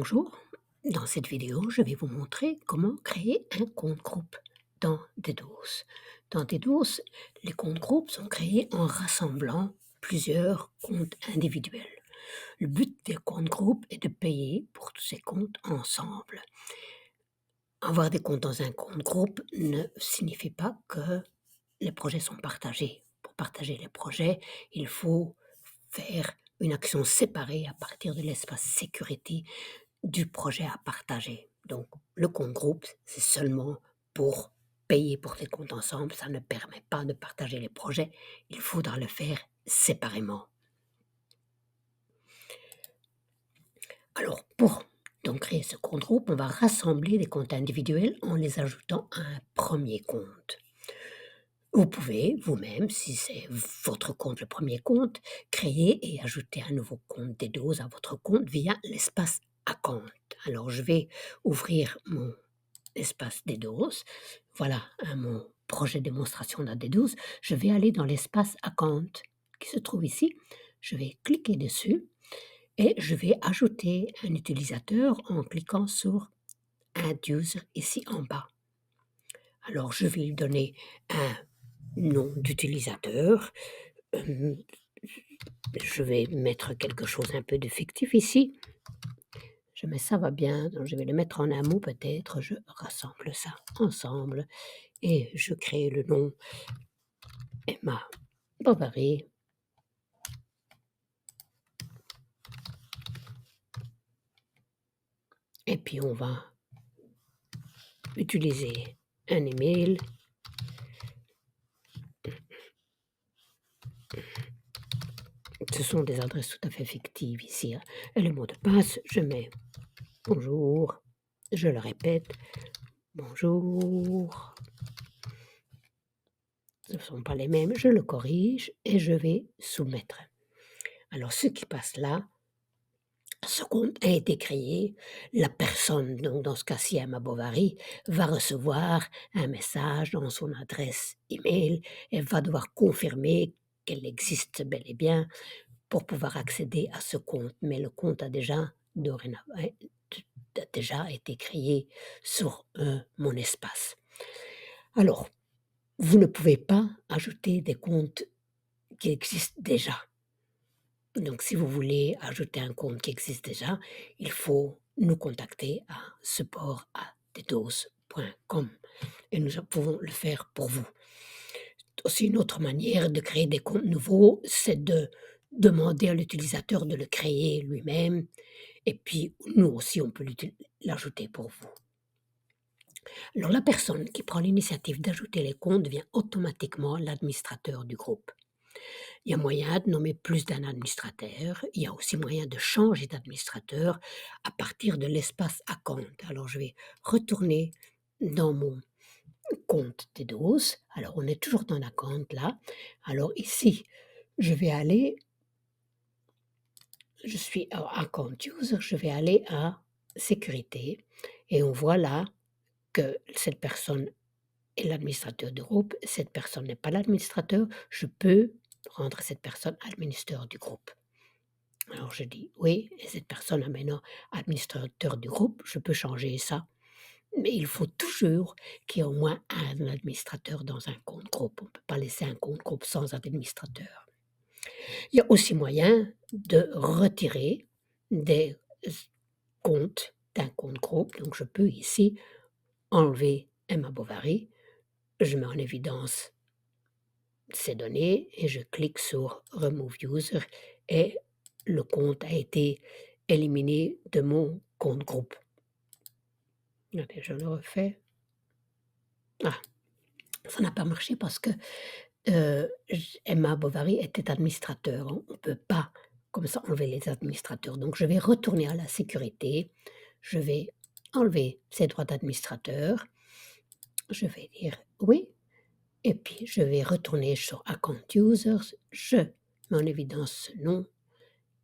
Bonjour, dans cette vidéo, je vais vous montrer comment créer un compte groupe dans Dedos. Dans Dedos, les comptes groupes sont créés en rassemblant plusieurs comptes individuels. Le but des comptes groupes est de payer pour tous ces comptes ensemble. Avoir des comptes dans un compte groupe ne signifie pas que les projets sont partagés. Pour partager les projets, il faut faire une action séparée à partir de l'espace sécurité du projet à partager. Donc, le compte groupe, c'est seulement pour payer pour les comptes ensemble. Ça ne permet pas de partager les projets. Il faudra le faire séparément. Alors, pour donc créer ce compte groupe, on va rassembler les comptes individuels en les ajoutant à un premier compte. Vous pouvez vous-même, si c'est votre compte, le premier compte, créer et ajouter un nouveau compte des doses à votre compte via l'espace Account. Alors, je vais ouvrir mon espace D12. Voilà mon projet de démonstration d'un D12. Je vais aller dans l'espace Account qui se trouve ici. Je vais cliquer dessus et je vais ajouter un utilisateur en cliquant sur Add User ici en bas. Alors, je vais lui donner un nom d'utilisateur. Euh, je vais mettre quelque chose un peu de fictif ici. Je mets ça va bien, donc je vais le mettre en un mot peut-être. Je rassemble ça ensemble et je crée le nom Emma Bovary. Et puis on va utiliser un email. Ce sont des adresses tout à fait fictives ici. Et le mot de passe, je mets bonjour. Je le répète, bonjour. Ce ne sont pas les mêmes. Je le corrige et je vais soumettre. Alors ce qui passe là, ce compte a été créé, la personne, donc dans ce cas-ci Emma Bovary, va recevoir un message dans son adresse email et va devoir confirmer qu'elle existe bel et bien pour pouvoir accéder à ce compte. Mais le compte a déjà été créé sur mon espace. Alors, vous ne pouvez pas ajouter des comptes qui existent déjà. Donc, si vous voulez ajouter un compte qui existe déjà, il faut nous contacter à support@dedos.com et nous pouvons le faire pour vous. Aussi, une autre manière de créer des comptes nouveaux, c'est de demander à l'utilisateur de le créer lui-même et puis nous aussi, on peut l'ajouter pour vous. Alors, la personne qui prend l'initiative d'ajouter les comptes devient automatiquement l'administrateur du groupe. Il y a moyen de nommer plus d'un administrateur. Il y a aussi moyen de changer d'administrateur à partir de l'espace Account. Alors, je vais retourner dans mon compte Dedos. Alors, on est toujours dans l'Account là. Alors, ici, je vais aller, je suis à Account User, je vais aller à Sécurité et on voit là que cette personne est l'administrateur du groupe. Cette personne n'est pas l'administrateur. Je peux rendre cette personne administrateur du groupe. Alors je dis oui, et cette personne est maintenant administrateur du groupe, je peux changer ça. Mais il faut toujours qu'il y ait au moins un administrateur dans un compte groupe. On ne peut pas laisser un compte groupe sans administrateur. Il y a aussi moyen de retirer des comptes d'un compte groupe. Donc je peux ici enlever Emma Bovary. Je mets en évidence ces données et je clique sur Remove User et le compte a été éliminé de mon compte groupe. Allez, je le refais. Ah, ça n'a pas marché parce que Emma Bovary était administrateur. On ne peut pas comme ça enlever les administrateurs. Donc je vais retourner à la sécurité. Je vais enlever ces droits d'administrateur. Je vais dire oui. Et puis je vais retourner sur Account Users. Je mets en évidence ce nom.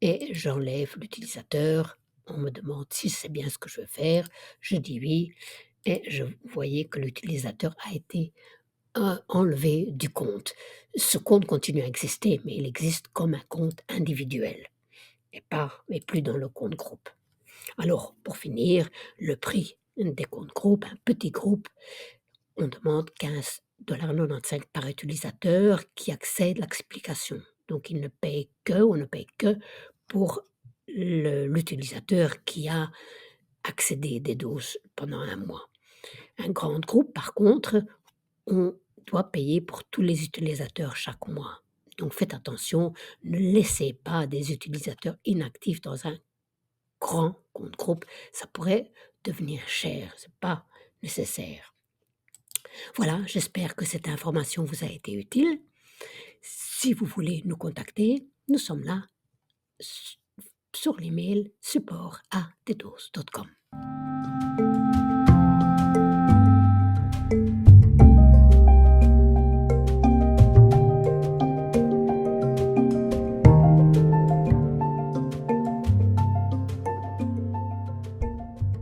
Et j'enlève l'utilisateur. On me demande si c'est bien ce que je veux faire. Je dis oui. Et je voyais que l'utilisateur a été enlevé du compte. Ce compte continue à exister, mais il existe comme un compte individuel et plus dans le compte groupe. Alors, pour finir, le prix des comptes groupes, un petit groupe, on demande 15,95 $ par utilisateur qui accède à l'explication. Donc il ne paye que on ne paye que pour l'utilisateur qui a accédé des doses pendant un mois. Un grand groupe, par contre, on doit payer pour tous les utilisateurs chaque mois. Donc faites attention, ne laissez pas des utilisateurs inactifs dans un grand compte groupe, ça pourrait devenir cher, c'est pas nécessaire. Voilà, j'espère que cette information vous a été utile. Si vous voulez nous contacter, nous sommes là sur l'email support@tedos.com.